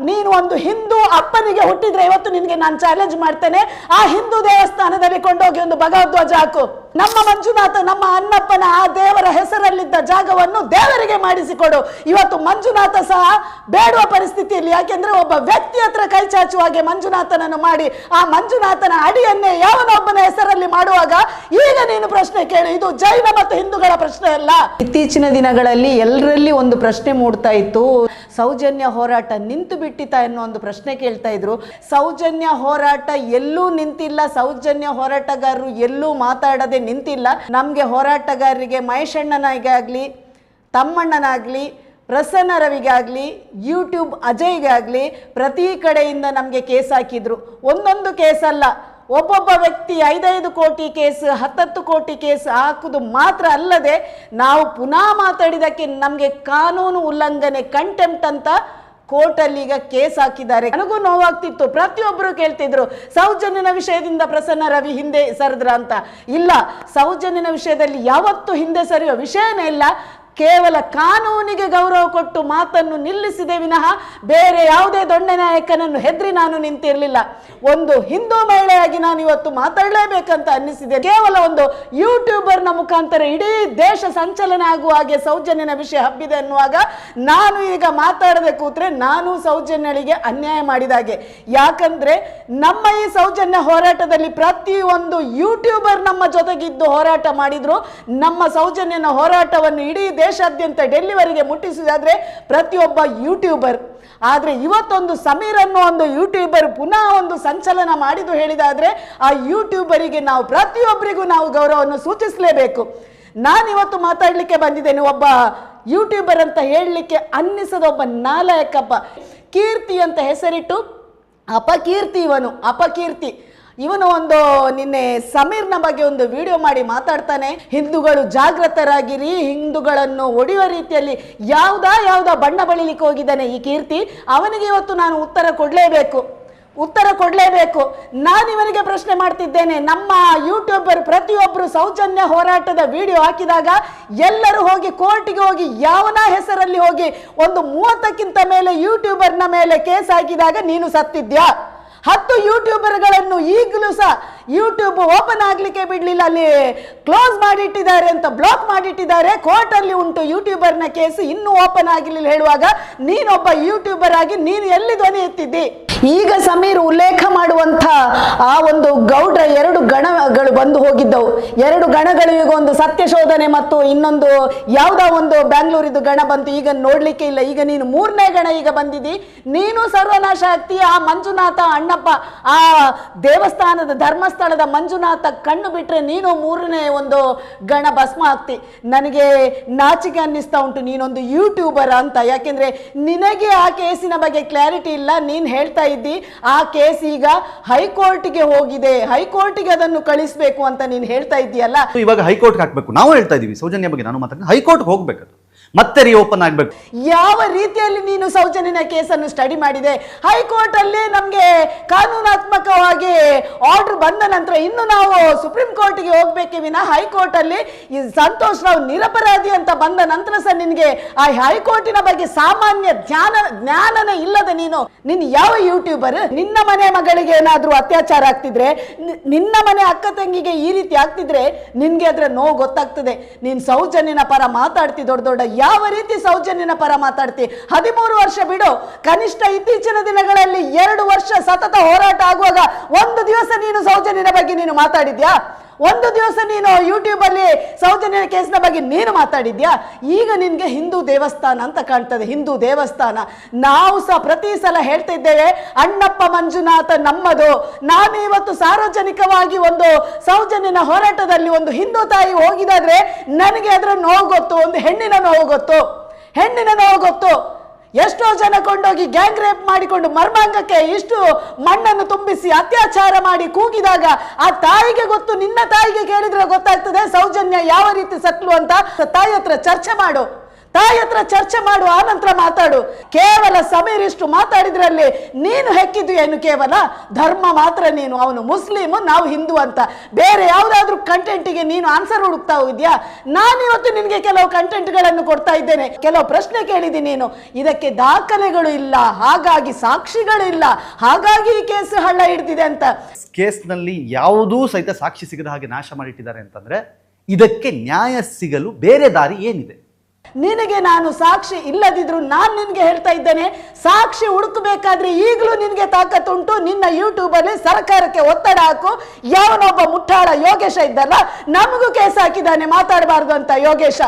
ನೀನು ಒಂದು ಹಿಂದೂ ಅಪ್ಪನಿಗೆ ಹುಟ್ಟಿದ್ರೆ ಇವತ್ತು ನಿನಗೆ ನಾನು ಚಾಲೆಂಜ್ ಮಾಡ್ತೇನೆ, ಆ ಹಿಂದೂ ದೇವಸ್ಥಾನದಲ್ಲಿ ಕೊಂಡೋಗಿ ಒಂದು ಭಗವಧ್ವಜ ಹಾಕು. ನಮ್ಮ ಮಂಜುನಾಥ, ನಮ್ಮ ಅನ್ನಪ್ಪನ ಆ ದೇವರ ಹೆಸರಲ್ಲಿದ್ದ ಜಾಗವನ್ನು ದೇವರಿಗೆ ಮಾಡಿಸಿಕೊಡು. ಇವತ್ತು ಮಂಜುನಾಥ ಸಹ ಬೇಡುವ ಪರಿಸ್ಥಿತಿಯಲ್ಲಿ, ಯಾಕೆಂದ್ರೆ ಒಬ್ಬ ವ್ಯಕ್ತಿ ಹತ್ರ ಕೈ ಚಾಚುವ ಹಾಗೆ ಮಂಜುನಾಥನನ್ನು ಮಾಡಿ ಆ ಮಂಜುನಾಥನ ಅಡಿಯನ್ನೇ ಯಾವನೊಬ್ಬನ ಹೆಸರಲ್ಲಿ ಮಾಡುವಾಗ ಈಗ ನೀನು ಪ್ರಶ್ನೆ ಕೇಳು. ಇದು ಜೈನ ಮತ್ತು ಹಿಂದೂಗಳ ಪ್ರಶ್ನೆ ಅಲ್ಲ. ಇತ್ತೀಚಿನ ದಿನಗಳಲ್ಲಿ ಎಲ್ಲರಲ್ಲಿ ಒಂದು ಪ್ರಶ್ನೆ ಮೂಡ್ತಾ ಇತ್ತು, ಸೌಜನ್ಯ ಹೋರಾಟ ನಿಂತು ಬಿಟ್ಟಿತಾ ಎನ್ನುವ ಒಂದು ಪ್ರಶ್ನೆ ಕೇಳ್ತಾ ಇದ್ರು. ಸೌಜನ್ಯ ಹೋರಾಟ ಎಲ್ಲೂ ನಿಂತಿಲ್ಲ, ಸೌಜನ್ಯ ಹೋರಾಟಗಾರರು ಎಲ್ಲೂ ಮಾತಾಡದೆ ನಿಂತಿಲ್ಲ. ನಮಗೆ ಹೋರಾಟಗಾರರಿಗೆ ಮಹೇಶಣ್ಣನಾಗಾಗ್ಲಿ, ತಮ್ಮಣ್ಣನಾಗ್ಲಿ, ಪ್ರಸನ್ನ ರವಿಗಾಗ್ಲಿ, ಯೂಟ್ಯೂಬ್ ಅಜಯ್ಗಾಗ್ಲಿ ಪ್ರತಿ ಕಡೆಯಿಂದ ನಮಗೆ ಕೇಸ್ ಹಾಕಿದ್ರು. ಒಂದೊಂದು ಕೇಸ್ ಅಲ್ಲ, ಒಬ್ಬೊಬ್ಬ ವ್ಯಕ್ತಿ 5-5 ಕೋಟಿ ಕೇಸ್, 10 ಕೋಟಿ ಕೇಸ್ ಹಾಕುದು ಮಾತ್ರ ಅಲ್ಲದೆ ನಾವು ಪುನಃ ಮಾತಾಡಿದಕ್ಕೆ ನಮಗೆ ಕಾನೂನು ಉಲ್ಲಂಘನೆ, ಕಂಟೆಂಪ್ಟ್ ಅಂತ ಕೋರ್ಟಲ್ಲಿ ಈಗ ಕೇಸ್ ಹಾಕಿದ್ದಾರೆ. ನನಗೂ ನೋವಾಗ್ತಿತ್ತು. ಪ್ರತಿಯೊಬ್ಬರು ಕೇಳ್ತಿದ್ರು ಸೌಜನ್ಯನ ವಿಷಯದಿಂದ ಪ್ರಸನ್ನ ರವಿ ಹಿಂದೆ ಸರಿದ್ರ ಅಂತ. ಇಲ್ಲ, ಸೌಜನ್ಯನ ವಿಷಯದಲ್ಲಿ ಯಾವತ್ತೂ ಹಿಂದೆ ಸರಿಯೋ ವಿಷಯನೇ ಇಲ್ಲ. ಕೇವಲ ಕಾನೂನಿಗೆ ಗೌರವ ಕೊಟ್ಟು ಮಾತನ್ನು ನಿಲ್ಲಿಸಿದೆ ವಿನಃ ಬೇರೆ ಯಾವುದೇ ದೊಣ್ಣೆ ನಾಯಕನನ್ನು ಹೆದರಿ ನಾನು ನಿಂತಿರಲಿಲ್ಲ. ಒಂದು ಹಿಂದೂ ಮಹಿಳೆಯಾಗಿ ನಾನು ಇವತ್ತು ಮಾತಾಡಲೇಬೇಕಂತ ಅನ್ನಿಸಿದೆ. ಕೇವಲ ಒಂದು ಯೂಟ್ಯೂಬರ್ನ ಮುಖಾಂತರ ಇಡೀ ದೇಶ ಸಂಚಲನ ಆಗುವ ಹಾಗೆ ಸೌಜನ್ಯನ ವಿಷಯ ಹಬ್ಬಿದೆ ಅನ್ನುವಾಗ ನಾನು ಈಗ ಮಾತಾಡದೆ ಕೂತ್ರೆ ನಾನು ಸೌಜನ್ಯಳಿಗೆ ಅನ್ಯಾಯ ಮಾಡಿದಾಗೆ. ಯಾಕಂದ್ರೆ ನಮ್ಮ ಈ ಸೌಜನ್ಯ ಹೋರಾಟದಲ್ಲಿ ಪ್ರತಿಯೊಂದು ಯೂಟ್ಯೂಬರ್ ನಮ್ಮ ಜೊತೆಗಿದ್ದು ಹೋರಾಟ ಮಾಡಿದ್ರು. ನಮ್ಮ ಸೌಜನ್ಯನ ಹೋರಾಟವನ್ನು ಇಡೀ ದೇಶಾದ್ಯಂತ ಡೆಲ್ಲಿವರೆಗೆ ಮುಟ್ಟಿಸಿದಾದ್ರೆ ಪ್ರತಿಯೊಬ್ಬ ಯೂಟ್ಯೂಬರ್. ಆದ್ರೆ ಇವತ್ತೊಂದು ಸಮೀರ್ ಅನ್ನೋ ಒಂದು ಯೂಟ್ಯೂಬರ್ ಪುನಃ ಒಂದು ಸಂಚಲನ ಮಾಡಿದ್ದು ಹೇಳಿದಾದ್ರೆ ಆ ಯೂಟ್ಯೂಬರಿಗೆ ನಾವು ಪ್ರತಿಯೊಬ್ಬರಿಗೂ ನಾವು ಗೌರವವನ್ನು ಸೂಚಿಸಲೇಬೇಕು. ನಾನಿವತ್ತು ಮಾತಾಡ್ಲಿಕ್ಕೆ ಬಂದಿದ್ದೇನೆ, ಒಬ್ಬ ಯೂಟ್ಯೂಬರ್ ಅಂತ ಹೇಳಲಿಕ್ಕೆ ಅನ್ನಿಸದ ಒಬ್ಬ ನಾಲಾಯಕಪ್ಪ. ಕೀರ್ತಿ ಅಂತ ಹೆಸರಿಟ್ಟು ಅಪಕೀರ್ತಿ, ಅಪಕೀರ್ತಿ. ಇವನು ಒಂದು ನಿನ್ನೆ ಸಮೀರ್ನ ಬಗ್ಗೆ ಒಂದು ವಿಡಿಯೋ ಮಾಡಿ ಮಾತಾಡ್ತಾನೆ, ಹಿಂದೂಗಳು ಜಾಗೃತರಾಗಿರಿ, ಹಿಂದೂಗಳನ್ನು ಒಡೆಯುವ ರೀತಿಯಲ್ಲಿ ಯಾವ್ದಾ ಬಣ್ಣ ಬಳಿಲಿಕ್ಕೆ ಹೋಗಿದ್ದಾನೆ ಈ ಕೀರ್ತಿ. ಅವನಿಗೆ ಇವತ್ತು ನಾನು ಉತ್ತರ ಕೊಡಲೇಬೇಕು. ನಾನು ಇವನಿಗೆ ಪ್ರಶ್ನೆ ಮಾಡ್ತಿದ್ದೇನೆ, ನಮ್ಮ ಯೂಟ್ಯೂಬರ್ ಪ್ರತಿಯೊಬ್ಬರು ಸೌಜನ್ಯ ಹೋರಾಟದ ವಿಡಿಯೋ ಹಾಕಿದಾಗ ಎಲ್ಲರೂ ಹೋಗಿ ಕೋರ್ಟಿಗೆ ಹೋಗಿ ಯಾವನ ಹೆಸರಲ್ಲಿ ಹೋಗಿ ಒಂದು 30ಕ್ಕಿಂತ ಮೇಲೆ ಯೂಟ್ಯೂಬರ್ನ ಮೇಲೆ ಕೇಸ್ ಹಾಕಿದಾಗ ನೀನು ಸತ್ತಿದ್ಯಾ? 10 ಯೂಟ್ಯೂಬರ್ಗಳನ್ನು ಈಗಲೂ ಸಹ ಯೂಟ್ಯೂಬ್ ಓಪನ್ ಆಗ್ಲಿಕ್ಕೆ ಬಿಡ್ಲಿಲ್ಲ, ಅಲ್ಲಿ ಕ್ಲೋಸ್ ಮಾಡಿಟ್ಟಿದ್ದಾರೆ ಅಂತ ಬ್ಲಾಕ್ ಮಾಡಿಟ್ಟಿದ್ದಾರೆ. ಕೋರ್ಟ್ ಅಲ್ಲಿ ಉಂಟು ಯೂಟ್ಯೂಬರ್ನ ಕೇಸ್, ಇನ್ನೂ ಓಪನ್ ಆಗಿರ್ಲಿಲ್ಲ ಹೇಳುವಾಗ ನೀನೊಬ್ಬ ಯೂಟ್ಯೂಬರ್ ಆಗಿ ನೀನು ಎಲ್ಲಿ ಧ್ವನಿ ಎತ್ತಿದ್ದಿ? ಈಗ ಸಮೀರ್ ಉಲ್ಲೇಖ ಮಾಡುವಂತ ಆ ಒಂದು ಗೌಡ್ರ 2 ಗಣಗಳು ಬಂದು ಹೋಗಿದ್ದವು. 2 ಗಣಗಳು ಈಗ ಒಂದು ಸತ್ಯ ಶೋಧನೆ ಮತ್ತು ಇನ್ನೊಂದು ಯಾವುದೋ ಒಂದು ಬ್ಯಾಂಗ್ಳೂರಿದು ಗಣ ಬಂತು, ಈಗ ನೋಡ್ಲಿಕ್ಕೆ ಇಲ್ಲ. ಈಗ ನೀನು 3ನೇ ಗಣ ಈಗ ಬಂದಿದ್ದಿ, ನೀನು ಸರ್ವನಾಶ ಆಗ್ತಿ. ಆ ಮಂಜುನಾಥ ಅಣ್ಣಪ್ಪ, ಆ ದೇವಸ್ಥಾನದ ಧರ್ಮಸ್ಥಳದ ಮಂಜುನಾಥ ಕಣ್ಣು ಬಿಟ್ರೆ ನೀನು 3ನೇ ಒಂದು ಗಣ ಭಸ್ಮ ಆಗ್ತಿ. ನನಗೆ ನಾಚಿಕೆ ಅನ್ನಿಸ್ತಾ ಉಂಟು ನೀನೊಂದು ಯೂಟ್ಯೂಬರ್ ಅಂತ. ಯಾಕೆಂದ್ರೆ ನಿನಗೆ ಆ ಕೇಸಿನ ಬಗ್ಗೆ ಕ್ಲಾರಿಟಿ ಇಲ್ಲ. ನೀನ್ ಹೇಳ್ತಾ ಇದ್ದಿ ಆ ಕೇಸ್ ಈಗ ಹೈಕೋರ್ಟ್ಗೆ ಹೋಗಿದೆ, ಹೈಕೋರ್ಟ್ಗೆ ಅದನ್ನು ಕಳಿಸಬೇಕು ಅಂತ ನೀನು ಹೇಳ್ತಾ ಇದ್ದೀಯಲ್ಲ. ಇವಾಗ ಹೈಕೋರ್ಟ್ ಹಾಕ್ಬೇಕು. ನಾವು ಹೇಳ್ತಾ ಇದೀವಿ ಸೌಜನ್ಯ ಬಗ್ಗೆ, ನಾನು ಮಾತಾಡ್ತೀನಿ, ಹೈಕೋರ್ಟ್ ಹೋಗ್ಬೇಕು, ಮತ್ತೆ ರೀಓಪನ್ ಆಗ್ಬೇಕು. ಯಾವ ರೀತಿಯಲ್ಲಿ ನೀನು ಸೌಜನ್ಯನ ಕೇಸನ್ನು ಸ್ಟಡಿ ಮಾಡಿದೆ? ಹೈಕೋರ್ಟ್ ಅಲ್ಲಿ ನಮ್ಗೆ ಕಾನೂನಾತ್ಮಕವಾಗಿ ಆರ್ಡರ್ ಬಂದ ನಂತರ ಇನ್ನು ನಾವು ಸುಪ್ರೀಂ ಕೋರ್ಟ್ಗೆ ಹೋಗ್ಬೇಕೆ ವಿನಃ ಹೈಕೋರ್ಟ್ ಅಲ್ಲಿ ಸಂತೋಷ್ ರಾವ್ ನಿರಪರಾಧಿ ಅಂತ ಬಂದ ನಂತರ ಸಹ ನಿನ್ಗೆ ಆ ಹೈಕೋರ್ಟಿನ ಬಗ್ಗೆ ಸಾಮಾನ್ಯ ಜ್ಞಾನನೇ ಇಲ್ಲದ ನೀನು ಯಾವ ಯೂಟ್ಯೂಬರ್? ನಿನ್ನ ಮನೆ ಮಗಳಿಗೆ ಏನಾದ್ರೂ ಅತ್ಯಾಚಾರ ಆಗ್ತಿದ್ರೆ, ನಿನ್ನ ಮನೆ ಅಕ್ಕ ತಂಗಿಗೆ ಈ ರೀತಿ ಆಗ್ತಿದ್ರೆ ನಿನ್ಗೆ ಅದ್ರ ನೋವು ಗೊತ್ತಾಗ್ತದೆ. ನೀನ್ ಸೌಜನ್ಯನ ಪರ ಮಾತಾಡ್ತಿ, ದೊಡ್ಡ ಯಾವ ರೀತಿ ಸೌಜನ್ಯನ ಪರ ಮಾತಾಡ್ತಿ? 13 ವರ್ಷ ಬಿಡು, ಕನಿಷ್ಠ ಇತ್ತೀಚಿನ ದಿನಗಳಲ್ಲಿ 2 ವರ್ಷ ಸತತ ಹೋರಾಟ ಆಗುವಾಗ ಒಂದು ದಿವಸ ನೀನು ಸೌಜನ್ಯನ ಬಗ್ಗೆ ನೀನು ಮಾತಾಡಿದ್ಯಾ? ಒಂದು ದಿವಸ ನೀನು ಯೂಟ್ಯೂಬ್ ಅಲ್ಲಿ ಸೌಜನ್ಯನ ಕೇಸ್ನ ಬಗ್ಗೆ ನೀನು ಮಾತಾಡಿದ್ಯಾ? ಈಗ ನಿನ್ಗೆ ಹಿಂದೂ ದೇವಸ್ಥಾನ ಅಂತ ಕಾಣ್ತದೆ. ಹಿಂದೂ ದೇವಸ್ಥಾನ ನಾವು ಸಹ ಪ್ರತಿ ಸಲ ಹೇಳ್ತಾ ಇದ್ದೇವೆ, ಅಣ್ಣಪ್ಪ ಮಂಜುನಾಥ ನಮ್ಮದು. ನಾನು ಇವತ್ತು ಸಾರ್ವಜನಿಕವಾಗಿ ಒಂದು ಸೌಜನ್ಯನ ಹೋರಾಟದಲ್ಲಿ ಒಂದು ಹಿಂದೂ ತಾಯಿ ಹೋಗಿದಾದ್ರೆ ನನಗೆ ಅದರ ನೋವು ಗೊತ್ತು, ಒಂದು ಹೆಣ್ಣಿನ ನೋವು ಗೊತ್ತು. ಎಷ್ಟೋ ಜನ ಕೊಂಡೋಗಿ ಗ್ಯಾಂಗ್ ರೇಪ್ ಮಾಡಿಕೊಂಡು ಮರ್ಮಾಂಗಕ್ಕೆ ಇಷ್ಟು ಮಣ್ಣನ್ನು ತುಂಬಿಸಿ ಅತ್ಯಾಚಾರ ಮಾಡಿ ಕೂಗಿದಾಗ ಆ ತಾಯಿಗೆ ಗೊತ್ತು. ನಿನ್ನ ತಾಯಿಗೆ ಕೇಳಿದ್ರೆ ಗೊತ್ತಾಗ್ತದೆ ಸೌಜನ್ಯ ಯಾವ ರೀತಿ ಸತ್ಲು ಅಂತ. ತಾಯಿ ಹತ್ರ ಚರ್ಚೆ ಮಾಡು. ತಾಯಿ ಹತ್ರ ಚರ್ಚೆ ಮಾಡು, ಆ ನಂತರ ಮಾತಾಡು. ಕೇವಲ ಸಮೀರ್ ಇಷ್ಟು ಮಾತಾಡಿದ್ರಲ್ಲಿ ನೀನು ಹೆಕ್ಕಿದ್ದು ಏನು? ಕೇವಲ ಧರ್ಮ ಮಾತ್ರ. ನೀನು ಅವನು ಮುಸ್ಲಿಮ್, ನಾವು ಹಿಂದೂ ಅಂತ. ಬೇರೆ ಯಾವುದಾದ್ರೂ ಕಂಟೆಂಟಿಗೆ ನೀನು ಆನ್ಸರ್ ಹುಡುಕ್ತಾ ಹೋಗಿದ್ಯಾ? ನಾನಿವತ್ತು ನಿನಗೆ ಕೆಲವು ಕಂಟೆಂಟ್ಗಳನ್ನು ಕೊಡ್ತಾ ಇದ್ದೇನೆ, ಕೆಲವು ಪ್ರಶ್ನೆ ಕೇಳಿದ್ದೀನಿ. ನೀನು ಇದಕ್ಕೆ ದಾಖಲೆಗಳು ಇಲ್ಲ, ಹಾಗಾಗಿ ಸಾಕ್ಷಿಗಳು ಇಲ್ಲ, ಹಾಗಾಗಿ ಈ ಕೇಸ್ ಹಳ್ಳ ಹಿಡ್ದಿದೆ ಅಂತ. ಕೇಸ್ನಲ್ಲಿ ಯಾವುದೂ ಸಹಿತ ಸಾಕ್ಷಿ ಸಿಗದ ಹಾಗೆ ನಾಶ ಮಾಡಿಟ್ಟಿದ್ದಾರೆ ಅಂತಂದ್ರೆ ಇದಕ್ಕೆ ನ್ಯಾಯ ಸಿಗಲು ಬೇರೆ ದಾರಿ ಏನಿದೆ? ನಿನಗೆ ನಾನು ಸಾಕ್ಷಿ ಇಲ್ಲದಿದ್ರು ನಾನು ನಿನ್ಗೆ ಹೇಳ್ತಾ ಇದ್ದೇನೆ, ಸಾಕ್ಷಿ ಹುಡುಕಬೇಕಾದ್ರೆ ಈಗಲೂ ನಿನ್ಗೆ ತಾಕತ್ತುಂಟು. ನಿನ್ನ ಯೂಟ್ಯೂಬ್ ಅಲ್ಲಿ ಸರ್ಕಾರಕ್ಕೆ ಒತ್ತಡ ಹಾಕು. ಯಾವನೊಬ್ಬ ಮುಟ್ಟಾಳ ಯೋಗೇಶ ಇದ್ದಲ್ಲ, ನಮಗೂ ಕೇಸ್ ಹಾಕಿದ್ದಾನೆ ಮಾತಾಡಬಾರ್ದು ಅಂತ. ಯೋಗೇಶ,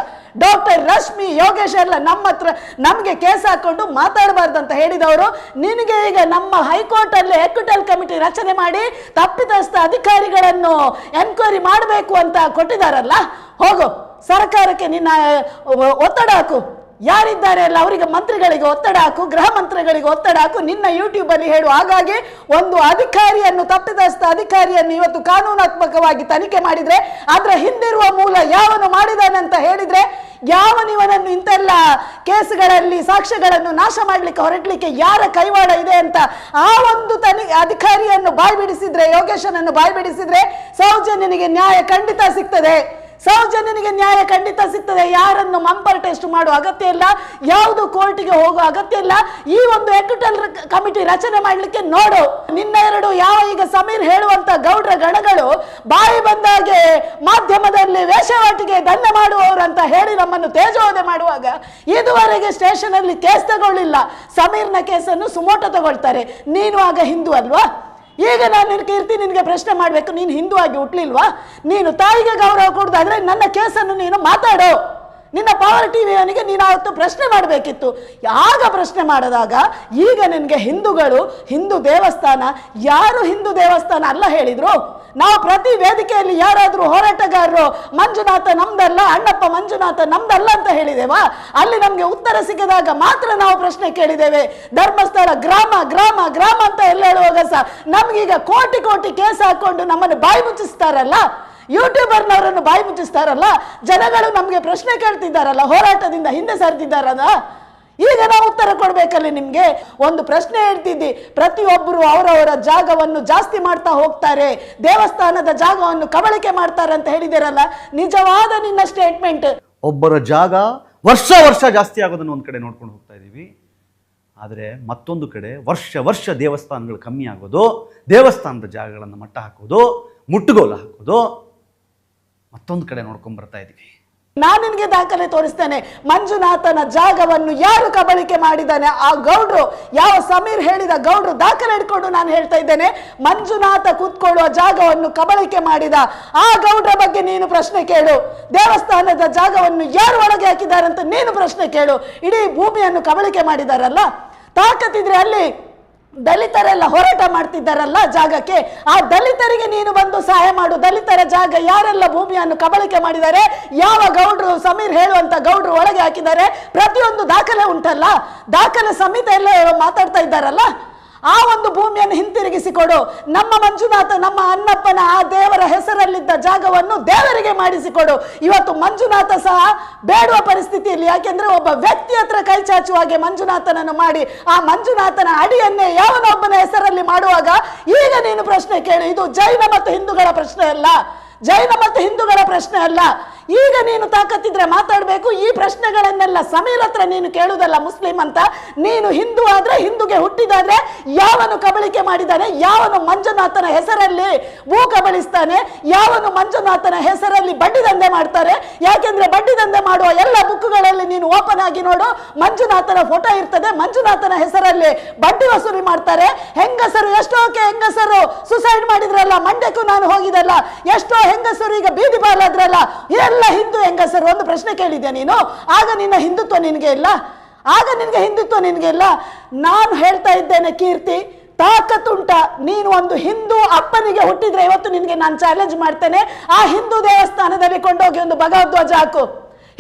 ಡಾಕ್ಟರ್ ರಶ್ಮಿ, ಯೋಗೇಶ್ ಎಲ್ಲ ನಮ್ಮ ಹತ್ರ ನಮಗೆ ಕೇಸ್ ಹಾಕೊಂಡು ಮಾತಾಡಬಾರ್ದು ಅಂತ ಹೇಳಿದವರು. ನಿನಗೆ ಈಗ ನಮ್ಮ ಹೈಕೋರ್ಟ್ ಅಲ್ಲಿ ಎಕ್ವಿಟಲ್ ಕಮಿಟಿ ರಚನೆ ಮಾಡಿ ತಪ್ಪಿತಸ್ಥ ಅಧಿಕಾರಿಗಳನ್ನು ಎನ್ಕ್ವೈರಿ ಮಾಡಬೇಕು ಅಂತ ಕೊಟ್ಟಿದ್ದಾರಲ್ಲ, ಹೋಗು ಸರ್ಕಾರಕ್ಕೆ ನಿನ್ನ ಒತ್ತಡ ಹಾಕು. ಯಾರಿದ್ದಾರೆ ಅಲ್ಲ ಅವರಿಗೆ, ಮಂತ್ರಿಗಳಿಗೆ ಒತ್ತಡ ಹಾಕು, ಗೃಹ ಮಂತ್ರಿಗಳಿಗೆ ಒತ್ತಡ ಹಾಕು, ನಿನ್ನ ಯೂಟ್ಯೂಬ್ ಅಲ್ಲಿ ಹೇಳು. ಹಾಗಾಗಿ ಒಂದು ಅಧಿಕಾರಿಯನ್ನು, ತಪ್ಪಿತಸ್ಥ ಅಧಿಕಾರಿಯನ್ನು ಇವತ್ತು ಕಾನೂನಾತ್ಮಕವಾಗಿ ತನಿಖೆ ಮಾಡಿದ್ರೆ ಅದರ ಹಿಂದಿರುವ ಮೂಲ ಯಾವನು ಮಾಡಿದಾನೆ ಅಂತ ಹೇಳಿದ್ರೆ, ಯಾವನಿವನನ್ನು ಇಂತೆಲ್ಲ ಕೇಸ್ಗಳಲ್ಲಿ ಸಾಕ್ಷ್ಯಗಳನ್ನು ನಾಶ ಮಾಡಲಿಕ್ಕೆ ಹೊರಟಲಿಕ್ಕೆ ಯಾರ ಕೈವಾಡ ಇದೆ ಅಂತ ಆ ಒಂದು ಅಧಿಕಾರಿಯನ್ನು ಬಾಯಿ ಬಿಡಿಸಿದ್ರೆ, ಯೋಗೇಶನನ್ನು ಬಾಯಿ ಬಿಡಿಸಿದ್ರೆ ಸೌಜನ್ಯನಿಗೆ ನ್ಯಾಯ ಖಂಡಿತ ಸಿಗ್ತದೆ. ಸೌಜನ್ಯನಿಗೆ ನ್ಯಾಯ ಖಂಡಿತ ಸಿಗ್ತದೆ. ಯಾರನ್ನು ಮಂಪರ್ ಟೆಸ್ಟ್ ಮಾಡುವ ಅಗತ್ಯ ಇಲ್ಲ, ಯಾವುದು ಕೋರ್ಟಿಗೆ ಹೋಗುವ ಅಗತ್ಯ ಇಲ್ಲ. ಈ ಒಂದು ಎಕ್ವಿಟಲ್ ಕಮಿಟಿ ರಚನೆ ಮಾಡಲಿಕ್ಕೆ ನೋಡು. ನಿನ್ನ ಎರಡು ಯಾವ ಈಗ ಸಮೀರ್ ಹೇಳುವಂತ ಗೌಡ್ರ ಗಣಗಳು ಬಾಯಿ ಬಂದಾಗೆ ಮಾಧ್ಯಮದಲ್ಲಿ ವೇಷವಾಟಿಗೆ ದಂಧೆ ಮಾಡುವವರು ಅಂತ ಹೇಳಿ ನಮ್ಮನ್ನು ತೇಜೋವಧೆ ಮಾಡುವಾಗ ಇದುವರೆಗೆ ಸ್ಟೇಷನ್ ಅಲ್ಲಿ ಕೇಸ್ ತಗೊಳ್ಳಿಲ್ಲ. ಸಮೀರ್ನ ಕೇಸನ್ನು ಸುಮೋಟೋ ತಗೊಳ್ತಾರೆ. ನೀನು ಆಗ ಹಿಂದೂ ಅಲ್ವಾ? ಈಗ ನಾನು ನಿನ್ನ ಕೀರ್ತಿ ನಿನಗೆ ಪ್ರಶ್ನೆ ಮಾಡಬೇಕು, ನೀನು ಹಿಂದೂ ಆಗಿ ಹುಟ್ಲಿಲ್ವಾ? ನೀನು ತಾಯಿಗೆ ಗೌರವ ಕೊಡೋದಾದ್ರೆ ನನ್ನ ಕೇಸನ್ನು ನೀನು ಮಾತಾಡು. ನಿನ್ನ ಪವರ್ ಟಿವಿಯವನಿಗೆ ನೀನು ಅವತ್ತು ಪ್ರಶ್ನೆ ಮಾಡಬೇಕಿತ್ತು. ಆಗ ಪ್ರಶ್ನೆ ಮಾಡಿದಾಗ ಈಗ ನಿನಗೆ ಹಿಂದೂಗಳು, ಹಿಂದೂ ದೇವಸ್ಥಾನ, ಯಾರು ಹಿಂದೂ ದೇವಸ್ಥಾನ ಅಲ್ಲ ಹೇಳಿದ್ರು? ನಾವು ಪ್ರತಿ ವೇದಿಕೆಯಲ್ಲಿ ಯಾರಾದರೂ ಹೋರಾಟಗಾರರು ಮಂಜುನಾಥ ನಮ್ದಲ್ಲ, ಅಣ್ಣಪ್ಪ ಮಂಜುನಾಥ ನಮ್ದಲ್ಲ ಅಂತ ಹೇಳಿದೇವಾ? ಅಲ್ಲಿ ನಮಗೆ ಉತ್ತರ ಸಿಗದಾಗ ಮಾತ್ರ ನಾವು ಪ್ರಶ್ನೆ ಕೇಳಿದ್ದೇವೆ. ಧರ್ಮಸ್ಥಳ ಗ್ರಾಮ ಗ್ರಾಮ ಗ್ರಾಮ ಅಂತ ಎಲ್ಲ ಹೇಳುವಾಗ ಸಹ ನಮ್ಗೀಗ ಕೋಟಿ ಕೋಟಿ ಕೇಸ್ ಹಾಕೊಂಡು ನಮ್ಮನ್ನು ಬಾಯಿ ಮುಚ್ಚಿಸ್ತಾರಲ್ಲ, ಯೂಟ್ಯೂಬರ್ನವರನ್ನು ಬಾಯಿ ಮುಚ್ಚಿಸ್ತಾರಲ್ಲ, ಜನಗಳು ನಮಗೆ ಪ್ರಶ್ನೆ ಕೇಳ್ತಿದ್ದಾರಲ್ಲ, ಹೋರಾಟದಿಂದ ಹಿಂದೆ ಸರಿದಿದ್ದಾರಲ್ಲ. ಈಗ ನಾವು ಉತ್ತರ ಕೊಡ್ಬೇಕಲ್ಲಿ. ನಿಮ್ಗೆ ಒಂದು ಪ್ರಶ್ನೆ ಹೇಳ್ತಿದ್ದಿ, ಪ್ರತಿಯೊಬ್ಬರು ಅವರವರ ಜಾಗವನ್ನು ಜಾಸ್ತಿ ಮಾಡ್ತಾ ಹೋಗ್ತಾರೆ, ದೇವಸ್ಥಾನದ ಜಾಗವನ್ನು ಕಬಳಿಕೆ ಮಾಡ್ತಾರೆ ಅಂತ ಹೇಳಿದಿರಲ್ಲ, ನಿಜವಾದ ನಿನ್ನ ಸ್ಟೇಟ್ಮೆಂಟ್. ಒಬ್ಬರ ಜಾಗ ವರ್ಷ ವರ್ಷ ಜಾಸ್ತಿ ಆಗೋದನ್ನು ಒಂದು ಕಡೆ ನೋಡ್ಕೊಂಡು ಹೋಗ್ತಾ ಇದ್ದೀವಿ, ಆದರೆ ಮತ್ತೊಂದು ಕಡೆ ವರ್ಷ ವರ್ಷ ದೇವಸ್ಥಾನಗಳು ಕಮ್ಮಿ ಆಗೋದು, ದೇವಸ್ಥಾನದ ಜಾಗಗಳನ್ನು ಮಟ್ಟ ಹಾಕೋದು, ಮುಟ್ಟುಗೋಲು ಹಾಕೋದು ಮತ್ತೊಂದು ಕಡೆ ನೋಡ್ಕೊಂಡು ಬರ್ತಾ ಇದ್ದೀವಿ. ನಾನು ನಿನಗೆ ದಾಖಲೆ ತೋರಿಸ್ತೇನೆ. ಮಂಜುನಾಥನ ಜಾಗವನ್ನು ಯಾರು ಕಬಳಿಕೆ ಮಾಡಿದ್ದಾನೆ, ಆ ಗೌಡ್ರು, ಯಾವ ಸಮೀರ್ ಹೇಳಿದ ಗೌಡ್ರು ದಾಖಲೆ ಇಟ್ಕೊಂಡು ನಾನು ಹೇಳ್ತಾ ಇದ್ದೇನೆ. ಮಂಜುನಾಥ ಕೂತ್ಕೊಳ್ಳುವ ಜಾಗವನ್ನು ಕಬಳಿಕೆ ಮಾಡಿದ ಆ ಗೌಡ್ರ ಬಗ್ಗೆ ನೀನು ಪ್ರಶ್ನೆ ಕೇಳು. ದೇವಸ್ಥಾನದ ಜಾಗವನ್ನು ಯಾರು ಒಳಗೆ ಹಾಕಿದ್ದಾರೆ ಅಂತ ನೀನು ಪ್ರಶ್ನೆ ಕೇಳು. ಇಡೀ ಭೂಮಿಯನ್ನು ಕಬಳಿಕೆ ಮಾಡಿದಾರಲ್ಲ, ತಾಕತ್ತಿದ್ರೆ ಅಲ್ಲಿ ದಲಿತರೆಲ್ಲ ಹೋರಾಟ ಮಾಡ್ತಿದ್ದಾರಲ್ಲ ಜಾಗಕ್ಕೆ, ಆ ದಲಿತರಿಗೆ ನೀನು ಬಂದು ಸಹಾಯ ಮಾಡು. ದಲಿತರ ಜಾಗ ಯಾರೆಲ್ಲ ಭೂಮಿಯನ್ನು ಕಬಳಿಕೆ ಮಾಡಿದ್ದಾರೆ, ಯಾವ ಗೌಡ್ರು, ಸಮೀರ್ ಹೇಳುವಂತ ಗೌಡ್ರು ಒಳಗೆ ಹಾಕಿದ್ದಾರೆ, ಪ್ರತಿಯೊಂದು ದಾಖಲೆ ಉಂಟಲ್ಲ, ದಾಖಲೆ ಸಮೇತ ಎಲ್ಲ ಮಾತಾಡ್ತಾ ಇದ್ದಾರಲ್ಲ. ಆ ಒಂದು ಭೂಮಿಯನ್ನು ಹಿಂತಿರುಗಿಸಿಕೊಡು. ನಮ್ಮ ಮಂಜುನಾಥ, ನಮ್ಮ ಅನ್ನಪ್ಪನ ಆ ದೇವರ ಹೆಸರಲ್ಲಿದ್ದ ಜಾಗವನ್ನು ದೇವರಿಗೆ ಮಾಡಿಸಿಕೊಡು. ಇವತ್ತು ಮಂಜುನಾಥ ಸಹ ಬೇಡುವ ಪರಿಸ್ಥಿತಿಯಲ್ಲಿ, ಯಾಕೆಂದ್ರೆ ಒಬ್ಬ ವ್ಯಕ್ತಿ ಹತ್ರ ಕೈ ಚಾಚುವ ಹಾಗೆ ಮಂಜುನಾಥನನ್ನು ಮಾಡಿ ಆ ಮಂಜುನಾಥನ ಅಡಿಯನ್ನೇ ಯಾವನೊಬ್ಬನ ಹೆಸರಲ್ಲಿ ಮಾಡುವಾಗ ಈಗ ನೀನು ಪ್ರಶ್ನೆ ಕೇಳು. ಇದು ಜೈನ ಮತ್ತು ಹಿಂದೂಗಳ ಪ್ರಶ್ನೆ ಅಲ್ಲ, ಜೈನ ಮತ್ತು ಹಿಂದೂಗಳ ಪ್ರಶ್ನೆ ಅಲ್ಲ. ಈಗ ನೀನು ತಾಕತ್ತಿದ್ರೆ ಮಾತಾಡಬೇಕು. ಈ ಪ್ರಶ್ನೆಗಳನ್ನೆಲ್ಲ ಸಮೀರ್ ಹತ್ರ ನೀನು ಕೇಳುವುದಲ್ಲ. ಮುಸ್ಲಿಂ ಅಂತ ನೀನು ಹಿಂದೂ ಆದ್ರೆ, ಹಿಂದೂಗೆ ಹುಟ್ಟಿದಾದ್ರೆ ಯಾವನು ಕಬಳಿಕೆ ಮಾಡಿದ್ದಾನೆ, ಯಾವನು ಮಂಜುನಾಥನ ಹೆಸರಲ್ಲಿ ಭೂ ಕಬಳಿಸ್ತಾನೆ, ಯಾವನು ಮಂಜುನಾಥನ ಹೆಸರಲ್ಲಿ ಬಡ್ಡಿ ದಂಧೆ ಮಾಡ್ತಾರೆ. ಯಾಕೆಂದ್ರೆ ಬಡ್ಡಿ ದಂಧೆ ಮಾಡುವ ಎಲ್ಲ ಬುಕ್ಗಳಲ್ಲಿ ನೀನು ಓಪನ್ ಆಗಿ ನೋಡು, ಮಂಜುನಾಥನ ಫೋಟೋ ಇರ್ತದೆ. ಮಂಜುನಾಥನ ಹೆಸರಲ್ಲಿ ಬಡ್ಡಿ ವಸೂಲಿ ಮಾಡ್ತಾರೆ. ಹೆಂಗಸರು, ಎಷ್ಟೋ ಹೆಂಗಸರು ಸುಸೈಡ್ ಮಾಡಿದ್ರಲ್ಲ, ಮಂಡ್ಯಕ್ಕೂ ನಾನು ಹೋಗಿದಲ್ಲ, ಎಷ್ಟೋ ಹೆಂಗಸರು ಈಗ ಬೀದಿ ಬಾಲಾದ್ರಲ್ಲ, ಎಲ್ಲ ಹಿಂದೂ ಹೆಂಗಸರು. ಒಂದು ಪ್ರಶ್ನೆ ಕೇಳಿದ್ಯಾ ನೀನು? ಆಗ ನಿನ್ನ ಹಿಂದುತ್ವ ನಿನಗೆ ಇಲ್ಲ, ಆಗ ನಿನಗೆ ಹಿಂದುತ್ವ ನಿನಗೆ ಇಲ್ಲ. ನಾನು ಹೇಳ್ತಾ ಇದ್ದೇನೆ ಕೀರ್ತಿ, ತಾಕತ್ತುಂಟ. ನೀನು ಒಂದು ಹಿಂದೂ ಅಪ್ಪನಿಗೆ ಹುಟ್ಟಿದ್ರೆ ಇವತ್ತು ನಿನಗೆ ನಾನು ಚಾಲೆಂಜ್ ಮಾಡ್ತೇನೆ, ಆ ಹಿಂದೂ ದೇವಸ್ಥಾನದಲ್ಲಿ ಕೊಂಡೋಗಿ ಒಂದು ಭಗವಧ್ವಜ ಹಾಕು.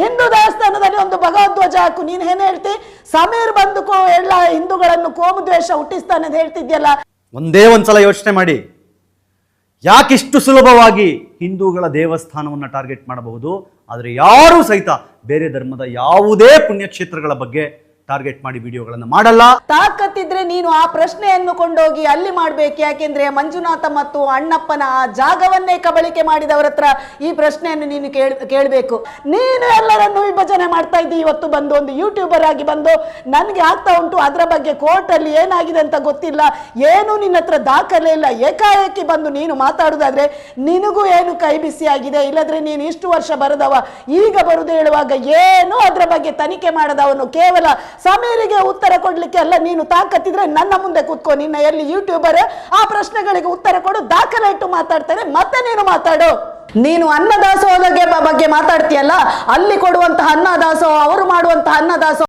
ಹಿಂದೂ ದೇವಸ್ಥಾನದಲ್ಲಿ ಒಂದು ಭಗವಧ್ವಜ ಹಾಕು. ನೀನು ಏನ್ ಹೇಳ್ತಿ? ಸಮೀರ್ ಬಂದು ಎಲ್ಲ ಹಿಂದೂಗಳನ್ನು ಕೋಮು ದ್ವೇಷ ಹುಟ್ಟಿಸ್ತಾನೆ ಅಂತ ಹೇಳ್ತಿದ್ಯಲ್ಲ. ಒಂದೇ ಒಂದ್ಸಲ ಯೋಚನೆ ಮಾಡಿ, ಯಾಕಿಷ್ಟು ಸುಲಭವಾಗಿ ಹಿಂದೂಗಳ ದೇವಸ್ಥಾನವನ್ನು ಟಾರ್ಗೆಟ್ ಮಾಡಬಹುದು, ಆದರೆ ಯಾರೂ ಸಹಿತ ಬೇರೆ ಧರ್ಮದ ಯಾವುದೇ ಪುಣ್ಯಕ್ಷೇತ್ರಗಳ ಬಗ್ಗೆ ಟಾರ್ಗೆಟ್ ಮಾಡಿ ವಿಡಿಯೋಗಳನ್ನು ಮಾಡಲ್ಲ. ತಾಕತ್ತಿದ್ರೆ ನೀನು ಆ ಪ್ರಶ್ನೆಯನ್ನು ಕೊಂಡೋಗಿ ಅಲ್ಲಿ ಮಾಡ್ಬೇಕು. ಯಾಕೆಂದ್ರೆ ಮಂಜುನಾಥ ಮತ್ತು ಅಣ್ಣಪ್ಪನ ಆ ಜಾಗವನ್ನೇ ಕಬಳಿಕೆ ಮಾಡಿದವರ ಹತ್ರ ಈ ಪ್ರಶ್ನೆಯನ್ನು ನೀನು ಕೇಳಬೇಕು. ನೀನು ಎಲ್ಲರನ್ನು ವಿಭಜನೆ ಮಾಡ್ತಾ ಇದ್ದಿ. ಇವತ್ತು ಬಂದು ಒಂದು ಯೂಟ್ಯೂಬರ್ ಆಗಿ ಬಂದು ನನಗೆ ಆಗ್ತಾ ಉಂಟು, ಅದರ ಬಗ್ಗೆ ಕೋರ್ಟ್ ಅಲ್ಲಿ ಏನಾಗಿದೆ ಅಂತ ಗೊತ್ತಿಲ್ಲ, ಏನು ನಿನ್ನ ಹತ್ರ ದಾಖಲೆ ಇಲ್ಲ, ಏಕಾಏಕಿ ಬಂದು ನೀನು ಮಾತಾಡುದಾದ್ರೆ ನಿನಗೂ ಏನು ಕೈ ಬಿಸಿ ಆಗಿದೆ. ಇಲ್ಲದ್ರೆ ನೀನು ಇಷ್ಟು ವರ್ಷ ಬರದವ, ಈಗ ಬರುದು ಹೇಳುವಾಗ ಏನು ಅದರ ಬಗ್ಗೆ ತನಿಖೆ ಮಾಡದವನು, ಕೇವಲ ಸಮೀರಿಗೆ ಉತ್ತರ ಕೊಡ್ಲಿಕ್ಕೆ ಅಲ್ಲ. ನೀನು ತಾಕತ್ತಿದ್ರೆ ನನ್ನ ಮುಂದೆ ಕೂತ್ಕೋ, ನಿನ್ನ ಎಲ್ಲಿ ಯೂಟ್ಯೂಬರ್ ಆ ಪ್ರಶ್ನೆಗಳಿಗೆ ಉತ್ತರ ಕೊಡು, ದಾಖಲೆ ಇಟ್ಟು ಮಾತಾಡ್ತಾರೆ, ಮತ್ತೆ ನೀನು ಮಾತಾಡು. ನೀನು ಅನ್ನದಾಸೋಹದ ಬಗ್ಗೆ ಮಾತಾಡ್ತೀಯಲ್ಲ, ಅಲ್ಲಿ ಕೊಡುವಂತಹ ಅನ್ನದಾಸೋಹ, ಅವರು ಮಾಡುವಂತಹ ಅನ್ನದಾಸೋಹ